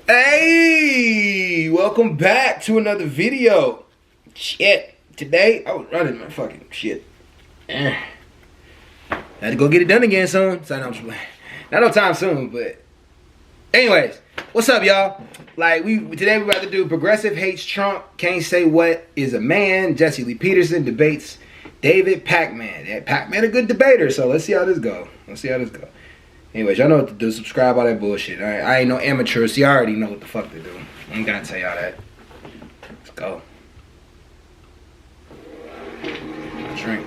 Hey, welcome back to another video. Shit, today I was running my fucking shit. Had to go get it done again soon. So not no time soon, but anyways, what's up, y'all? Like today we about to do progressive hates Trump, can't say what is a man. Jesse Lee Peterson debates David Pakman. Yeah, Pakman a good debater, so let's see how this go. Anyways, y'all know what to do. Subscribe, all that bullshit. I ain't no amateur, so y'all already know what the fuck to do. I ain't gotta tell y'all that. Let's go. Drink.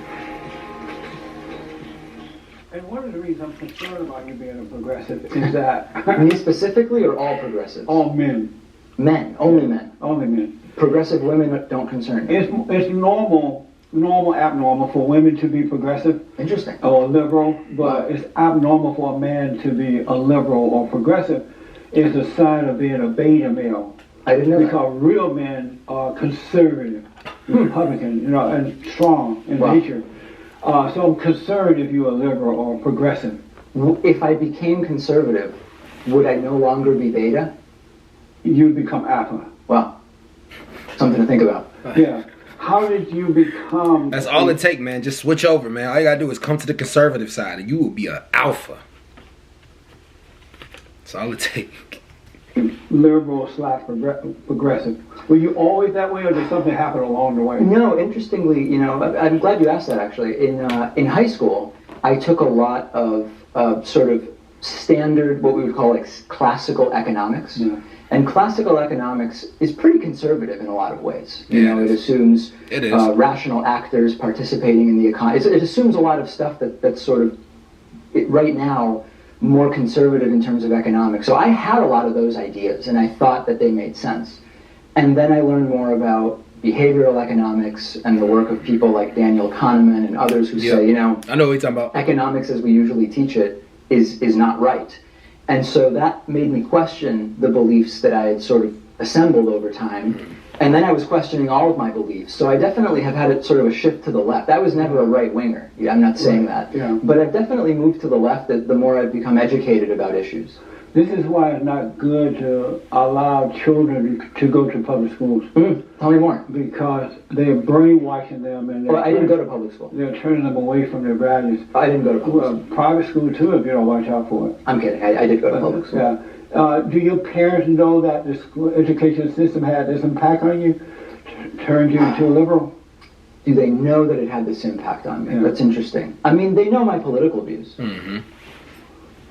And one of the reasons I'm concerned about you being a progressive is that... Me specifically or all progressives? All men. Men, only men. Only men. Progressive women don't concern me. It's normal, abnormal for women to be progressive. Interesting. Or liberal, but it's abnormal for a man to be a liberal or progressive. It's a sign of being a beta male. I didn't know because real men are conservative, Republican, and strong in nature. So I'm concerned if you're a liberal or progressive. If I became conservative, would I no longer be beta? You'd become alpha. Wow. Something to think about. Yeah. How did you become... That's all it takes, man. Just switch over, man. All you gotta do is come to the conservative side and you will be an alpha. That's all it takes. Liberal / progressive. Were you always that way, or did something happen along the way? No, interestingly, I'm glad you asked that, actually. In high school, I took a lot of sort of standard, what we would call like classical economics. Yeah. And classical economics is pretty conservative in a lot of ways. It assumes rational actors participating in the economy. It assumes a lot of stuff that's sort of, right now, more conservative in terms of economics. So I had a lot of those ideas, and I thought that they made sense. And then I learned more about behavioral economics and the work of people like Daniel Kahneman and others who say, I know what you're talking about. Economics as we usually teach it is not right. And so that made me question the beliefs that I had sort of assembled over time. And then I was questioning all of my beliefs. So I definitely have had it sort of a shift to the left. I was never a right-winger. I'm not saying that. Yeah. But I've definitely moved to the left the more I've become educated about issues. This is why it's not good to allow children to go to public schools. Tell me more. Because they're brainwashing them. And I didn't go to public school. They're turning them away from their values. I didn't go to public school. Private school, too, if you don't watch out for it. I'm kidding. I did go to public school. Yeah. Do your parents know that the school education system had this impact on you? Turned you into a liberal? Do they know that it had this impact on me? Yeah. That's interesting. I mean, they know my political views. Mm-hmm.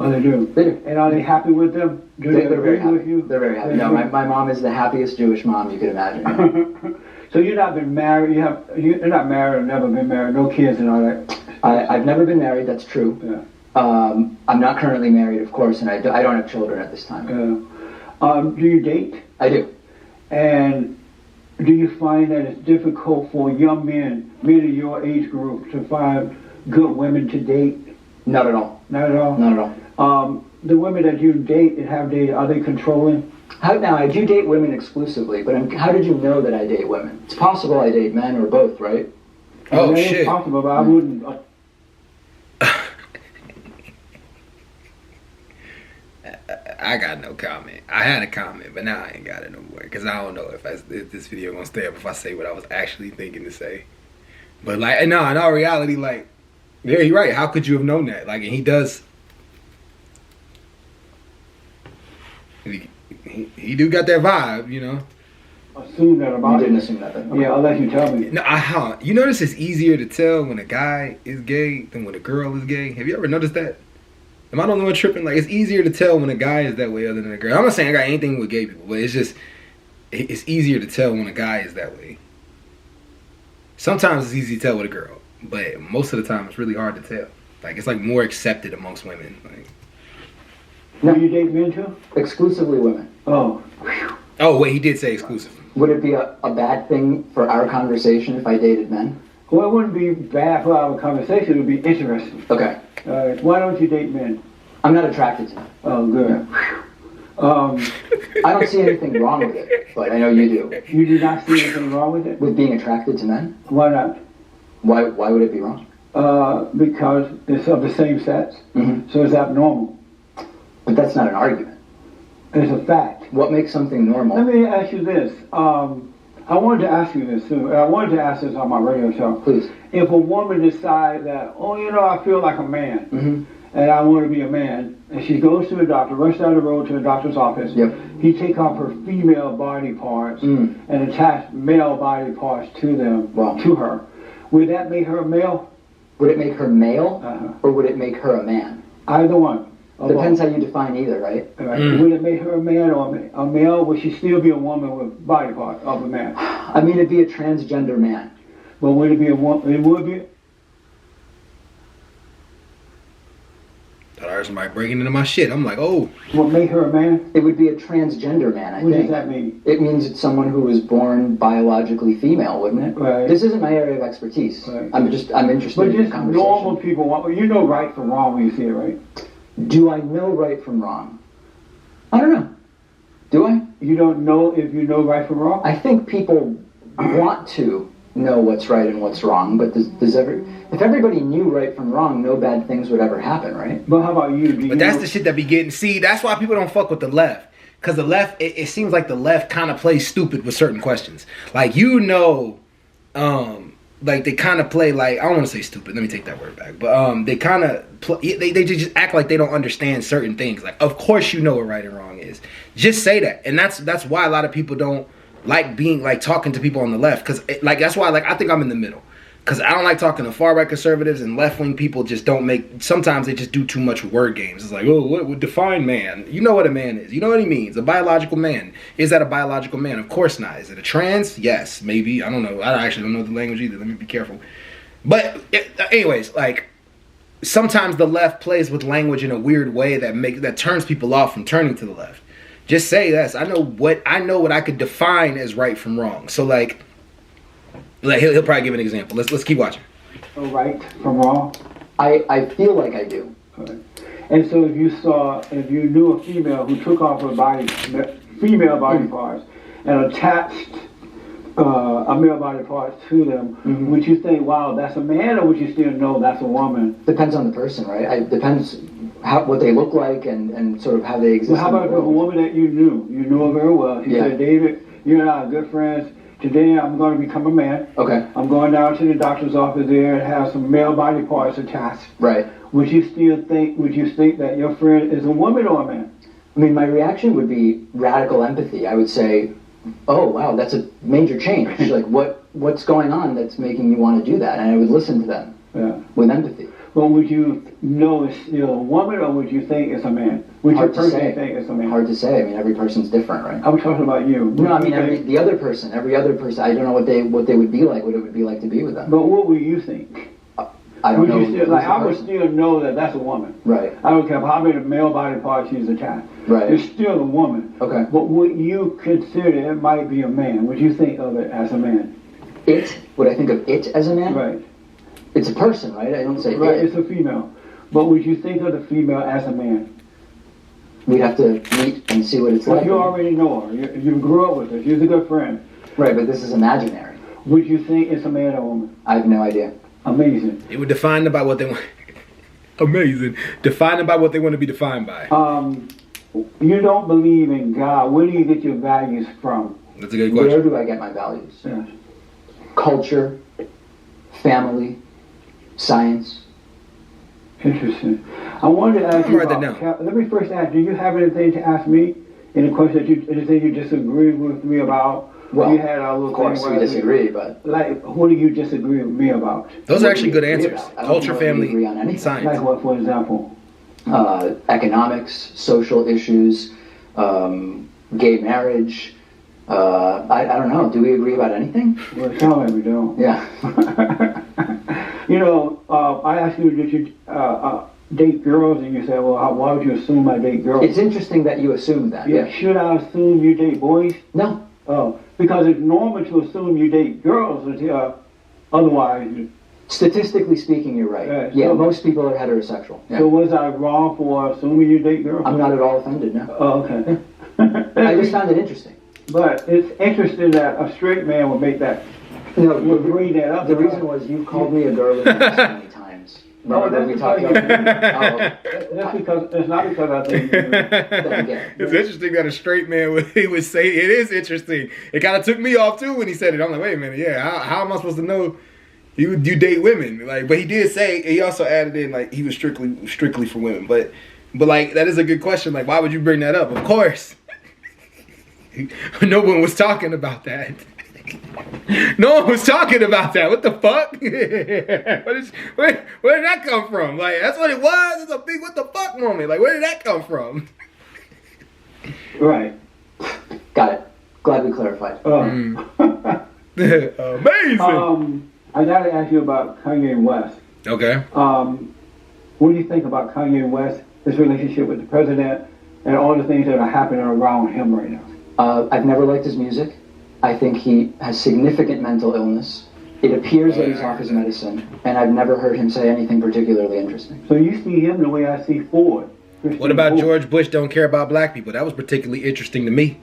Oh, they do? They do. And are they happy with them? They're very happy. With you? They're very happy. No, my mom is the happiest Jewish mom you could imagine. So you've not been married, you're not married or never been married, no kids and all that? I've never been married, that's true. Yeah. I'm not currently married, of course, and I don't have children at this time. Do you date? I do. And do you find that it's difficult for young men in your age group, to find good women to date? Not at all. Not at all? Not at all. The women that you date and have dated, are they controlling? Now, I do date women exclusively, but how did you know that I date women? It's possible I date men or both, right? Oh, shit. It's possible, but I wouldn't... I got no comment. I had a comment, but now I ain't got it no more. Because I don't know if this video gonna stay up if I say what I was actually thinking to say. But like, no, in all reality, like, yeah, you're right. How could you have known that? Like, and he does. He do got that vibe, Assume that about you didn't assume that then. Okay. Yeah, unless you tell me. No, you notice it's easier to tell when a guy is gay than when a girl is gay? Have you ever noticed that? Am I the only one tripping? Like, it's easier to tell when a guy is that way other than a girl. I'm not saying I got anything with gay people, but it's just, it's easier to tell when a guy is that way. Sometimes it's easy to tell with a girl, but most of the time it's really hard to tell. Like, it's like more accepted amongst women. Like, now you date men too? Exclusively women. Oh. Oh, wait, he did say exclusively. Would it be a bad thing for our conversation if I dated men? Well, it wouldn't be bad for our conversation. It would be interesting. Okay. Why don't you date men? I'm not attracted to them. Oh, good. I don't see anything wrong with it, but I know you do. You do not see anything wrong with it? With being attracted to men? Why not? Why would it be wrong? Because it's of the same sex, so it's abnormal. But that's not an argument. It's a fact. What makes something normal? Let me ask you this. I wanted to ask you this too. I wanted to ask this on my radio show. Please. If a woman decides that, oh, I feel like a man, and I want to be a man, and she goes to the doctor, rushes down the road to the doctor's office, he take off her female body parts and attach male body parts to them, to her. Would that make her a male? Would it make her male, or would it make her a man? Either one. Depends how you define either, right? Would it make her a man or a male? Would she still be a woman with body part of a man? I mean, it'd be a transgender man. But would it be a woman? It would be. I heard somebody breaking into my shit. I'm like, oh. What make her a man? It would be a transgender man, I think. What does that mean? It means it's someone who was born biologically female, wouldn't it? Right. This isn't my area of expertise. Right. I'm interested But in the just conversation. normal people, right from wrong when you see it, right? Do I know right from wrong? I don't know. Do I? You don't know if you know right from wrong? I think people want to know what's right and what's wrong, but if everybody knew right from wrong, no bad things would ever happen, right? But how about you? But that's the shit that be getting. See, that's why people don't fuck with the left. Because the left, it seems like the left kind of plays stupid with certain questions. Like, like they kind of play like, I don't want to say stupid, let me take that word back, but they kind of they just act like they don't understand certain things. Like, of course you know what right and wrong is. Just say that. And that's why a lot of people don't like being like talking to people on the left, because like that's why like I think I'm in the middle, because I don't like talking to far right conservatives, and left wing people just don't make, sometimes they just do too much word games. It's like, oh, what would define man? You know what a man is, you know what he means, a biological man. Is that a biological man? Of course not. Is it a trans? Yes, maybe. I don't know. I actually don't know the language either, let me be careful. But anyways, like sometimes the left plays with language in a weird way that turns people off from turning to the left. Just say this. I know what I could define as right from wrong. So like he'll probably give an example. Let's keep watching. So right from wrong? I feel like I do. Okay. And so if you knew a female who took off her female body parts and attached a male body part to them, would you think, wow, that's a man, or would you still know that's a woman? Depends on the person, right? It depends what they look like and sort of how they exist. Well, how about if a woman that you knew her very well? She said, David, you and I are good friends. Today I'm going to become a man. Okay. I'm going down to the doctor's office there and have some male body parts attached. Right. Would you think that your friend is a woman or a man? I mean, my reaction would be radical empathy. I would say, oh, wow, that's a major change. Like, what's going on that's making you want to do that? And I would listen to them with empathy. Well, would you know it's still a woman, or would you think it's a man? Would you personally think it's a man? Hard to say. I mean, every person's different, right? I'm talking about you. No, I mean, every other person. I don't know what they would be like, what it would be like to be with them. But what would you think? I don't know. I would still know that that's a woman. Right. I don't care how many male body parts she's attached. Right. It's still a woman. Okay. But would you consider it might be a man? Would you think of it as a man? Would I think of it as a man? Right. It's a person, right? I don't say right, it. It's a female. But would you think of the female as a man? We'd have to meet and see what it's like. You already know her. You grew up with her. She's a good friend. Right, but this is imaginary. Would you think it's a man or a woman? I have no idea. Amazing. It would define about what they want. Amazing. Define about what they want to be defined by. You don't believe in God. Where do you get your values from? That's a good question. Where do I get my values? Yeah. Culture, family, science. Interesting. I wanted to ask you write that down. Let me first ask, do you have anything to ask me? Any question anything you disagree with me about? Well, you had a little of course we disagree, but... Like, what do you disagree with me about? Those are actually good answers. Culture, family, agree on anything. science. Like what, for example? Economics, social issues, gay marriage. I don't know. Do we agree about anything? Well, it sounds like we don't. Yeah. I asked you, did you date girls? And you said, well, why would you assume I date girls? It's interesting that you assume that. Yeah. Should I assume you date boys? No. Oh, because it's normal to assume you date girls until otherwise. Statistically speaking, you're right. Yeah, most people are heterosexual. Yeah. So was I wrong for assuming you date girls? I'm not at all offended, no. Oh, okay. I just found it interesting. But it's interesting that a straight man would make that. No, would bring that up. The reason was you called me a girly ass many times. Remember we talked about That's because it's not because I think it's interesting that a straight man he would say it is interesting. It kind of took me off too when he said it. I'm like, wait a minute, yeah, how am I supposed to know you date women? Like, but he did say, he also added in like he was strictly for women. But like that is a good question. Like, why would you bring that up? Of course, no one was talking about that. No one was talking about that. What the fuck? Where did that come from? Like, that's what it was. It's a big what the fuck moment. Like, where did that come from? Right. Got it. Glad we clarified. Amazing. I gotta ask you about Kanye West. Okay. What do you think about Kanye West, his relationship with the president, and all the things that are happening around him right now? I've never liked his music. I think he has significant mental illness. It appears that he's off his medicine, and I've never heard him say anything particularly interesting. So you see him the way I see Ford. What about George Bush don't care about black people? That was particularly interesting to me.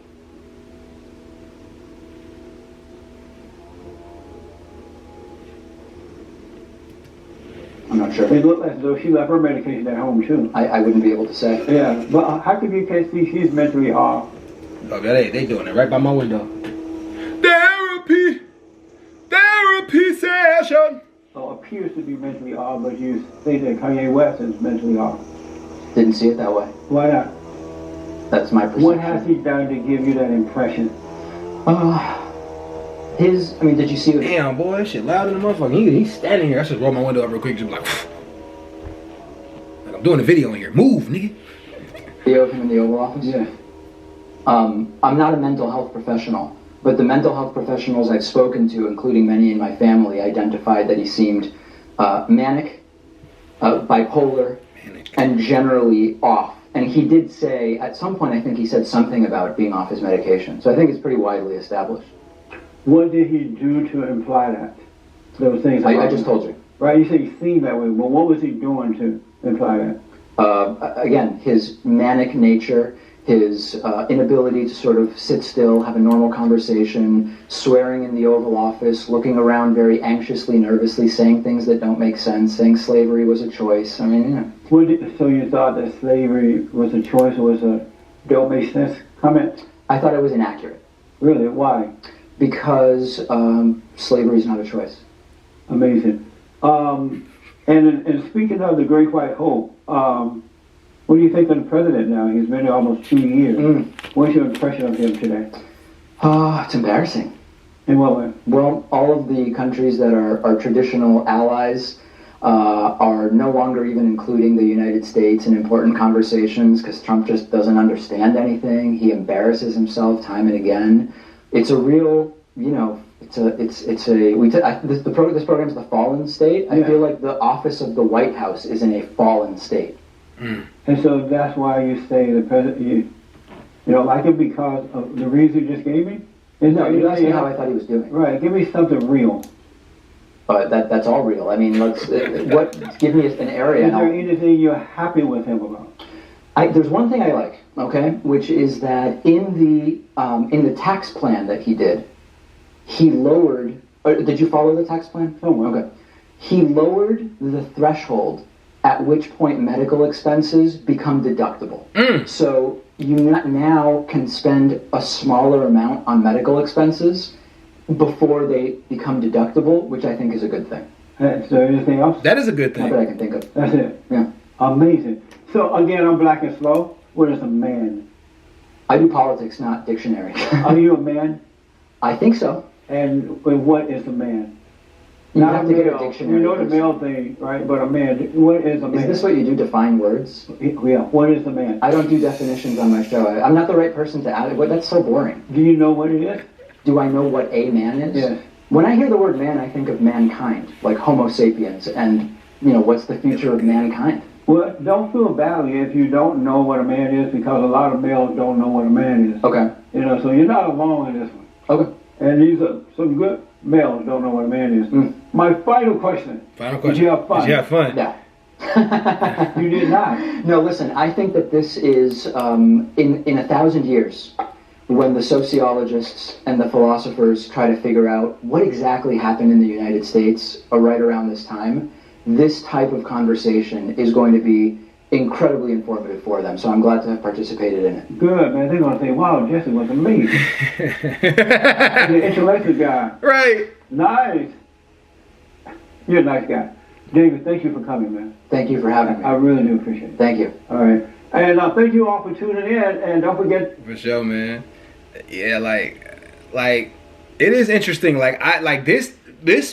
I'm not sure. It looked as though she left her medication at home too. I wouldn't be able to say. Yeah, but how come you can't see she's mentally off? Oh, they doing it right by my window. Therapy session. So appears to be mentally off, but you say that Kanye West is mentally off. Didn't see it that way. Why not? That's my perception. What has he done to give you that impression? Did you see what... Damn, boy, that shit loud in the motherfucker. He's standing here. I should roll my window up real quick. Just like I'm doing a video in here. Move, nigga. Video of him in the Oval Office? Yeah. I'm not a mental health professional, but the mental health professionals I've spoken to, including many in my family, identified that he seemed manic, bipolar, and generally off. And he did say, at some point, I think he said something about being off his medication. So I think it's pretty widely established. What did he do to imply that? Those things. I just told you. Right, you said he seemed that way, but what was he doing to imply that? Again, his manic nature, his inability to sort of sit still, have a normal conversation, swearing in the Oval Office, looking around very anxiously, nervously, saying things that don't make sense, saying slavery was a choice. I mean, So you thought that slavery was a choice, or was a don't make sense comment? I thought it was inaccurate. Really? Why? Because slavery is not a choice. Amazing. And speaking of the Great White Hope, what do you think of the president now? He's been there almost 2 years. What's your impression of him today? It's embarrassing. In what way? Well, all of the countries that are traditional allies are no longer even including the United States in important conversations because Trump just doesn't understand anything. He embarrasses himself time and again. It's a real, this program is the fallen state. I feel like the office of the White House is in a fallen state. And so that's why you say the president, you don't like him because of the reason you just gave me? No, you asked me how I thought he was doing. Right, give me something real. That's all real. I mean, give me an area. Is there anything you're happy with him about? There's one thing I like, okay, which is that in the tax plan that he did, he lowered. Did you follow the tax plan? Oh, well. Okay. He lowered the threshold at which point medical expenses become deductible. So you now can spend a smaller amount on medical expenses before they become deductible, which I think is a good thing. Is there anything else? That is a good thing. Not that I can think of. That's it. Yeah. Amazing. So again, I'm black and slow. What is a man? I do politics, not dictionary. Are you a man? I think so. And what is a man? You Not have a to get a male. dictionary. You know the male thing, right? But a man, what is a man? Is this what you do, define words? Yeah, what is a man? I don't do definitions on my show. I'm not the right person to add it. That's so boring. Do you know what it is? Do I know what a man is? Yes. When I hear the word man, I think of mankind, like Homo sapiens, and, what's the future of mankind? Well, don't feel badly if you don't know what a man is, because a lot of males don't know what a man is. Okay. So you're not alone in this one. Okay. And these are some good males don't know what a man is. My final question. Did you have fun? Did you have fun? Yeah. You did not. No, listen, I think that this is, in 1,000 years, when the sociologists and the philosophers try to figure out what exactly happened in the United States right around this time, this type of conversation is going to be incredibly informative for them. So I'm glad to have participated in it. Good, man. They're going to say, wow, Jesse was amazing. The intellectual guy. Right. Nice. You're a nice guy. David, thank you for coming, man. Thank you for having me. I really do appreciate it. Thank you. All right. And thank you all for tuning in. And don't forget. For sure, man. Yeah, like it is interesting. Like this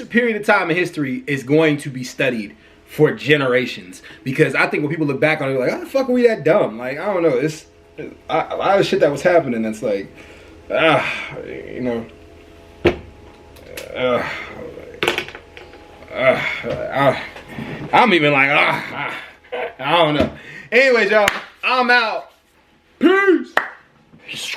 period of time in history is going to be studied for generations, because I think when people look back on it, like, how the fuck are we that dumb? Like, I don't know. It's a lot of shit that was happening that's like, you know, I'm even like, I don't know. Anyways, y'all, I'm out. Peace.